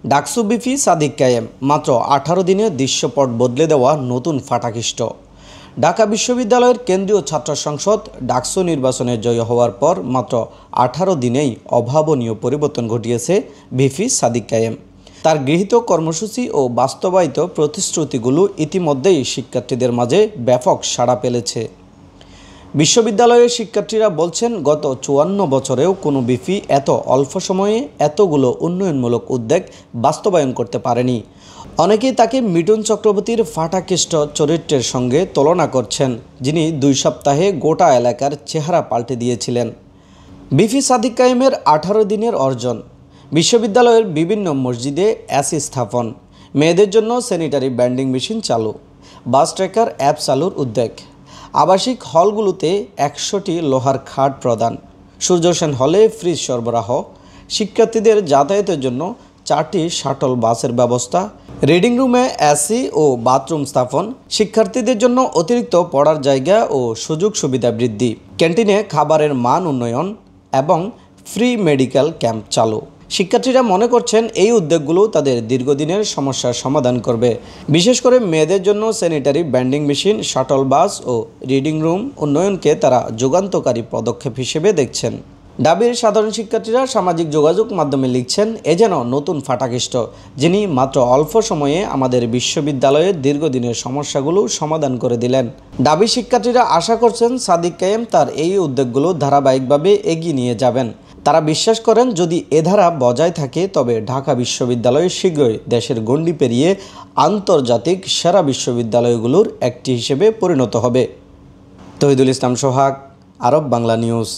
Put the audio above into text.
DUCSU BP Sadiq কায়েম মাত্র 18 দিনে দৃশ্যপট বদলে দেওয়া নতুন ফাটাকিষ্ট। ঢাকা বিশ্ববিদ্যালয়ের কেন্দ্রীয় ছাত্র সংসদ ডাকসু নির্বাচনে জয়ী হওয়ার পর মাত্র 18 দিনেই অভাবনীয় পরিবর্তন ঘটিয়েছে বিপি সাদিক কায়েম। তার গৃহীত কর্মসূচি ও বাস্তবায়িত প্রতিশ্রুতিগুলো ইতিমধ্যেই শিক্ষার্থীদের মাঝে ব্যাপক সাড়া ফেলেছে। বিশ্ববিদ্যালয়ের শিক্ষার্থীরা বলছেন, গত 54 বছরেও কোনো বিপি এত অল্প সময়ে এতগুলো উন্নয়নমূলক উদ্যোগ বাস্তবায়ন করতে পারেনি। অনেকেই তাকে মিঠুন চক্রবর্তীর ফাটাকেষ্ট চরিত্রের সঙ্গে তুলনা করছেন, যিনি 2 সপ্তাহে গোটা এলাকার চেহারা পাল্টে দিয়েছিলেন। বিপি সাদিক কায়েমের 18 দিনের অর্জন: বিশ্ববিদ্যালয়ের বিভিন্ন মসজিদে এসি স্থাপন, মেয়েদের জন্য স্যানিটারি ভেন্ডিং মেশিন চালু, বাস ট্র্যাকার অ্যাপ চালুর উদ্যোগ, আবাসিক হলগুলোতে 100টি লোহার খাট প্রদান, সূর্যসেন হলে ফ্রিজ সরবরাহ, শিক্ষার্থীদের যাতায়াতের জন্য 4টি শাটল বাসের ব্যবস্থা, রিডিং রুমে এসি ও বাথরুম স্থাপন, শিক্ষার্থীদের জন্য অতিরিক্ত পড়ার জায়গা ও সুযোগ সুবিধা বৃদ্ধি, ক্যান্টিনে খাবারের মান উন্নয়ন এবং ফ্রি মেডিকেল ক্যাম্প চালু। শিক্ষার্থীরা মনে করছেন এই উদ্যোগগুলো তাদের দীর্ঘদিনের সমস্যার সমাধান করবে। বিশেষ করে মেয়েদের জন্য sanitary vending machine, shuttle bus ও রিডিং রুম উন্নয়নকে তারা যুগান্তকারী পদক্ষেপ হিসেবে দেখছেন। ঢাবির সাধারণ শিক্ষার্থীরা সামাজিক যোগাযোগ মাধ্যমে লিখছেন, এ যেন নতুন ফাটাকেষ্ট, যিনি মাত্র অল্প সময়ে আমাদের বিশ্ববিদ্যালয়ের দীর্ঘদিনের সমস্যাগুলো সমাধান করে দিলেন। ঢাবি শিক্ষার্থীরা আশা করছেন সাদিক কায়েম তার এই উদ্যোগগুলো ধারাবাহিকভাবে এগিয়ে নিয়ে যাবেন। তারা বিশ্বাস করেন, যদি এ ধারা বজায় থাকে তবে ঢাকা বিশ্ববিদ্যালয় শীঘ্রই দেশের গণ্ডি পেরিয়ে আন্তর্জাতিক সেরা বিশ্ববিদ্যালয়গুলোর একটি হিসেবে পরিণত হবে। তহিদুল ইসলাম সোহাগ, আরব বাংলা নিউজ।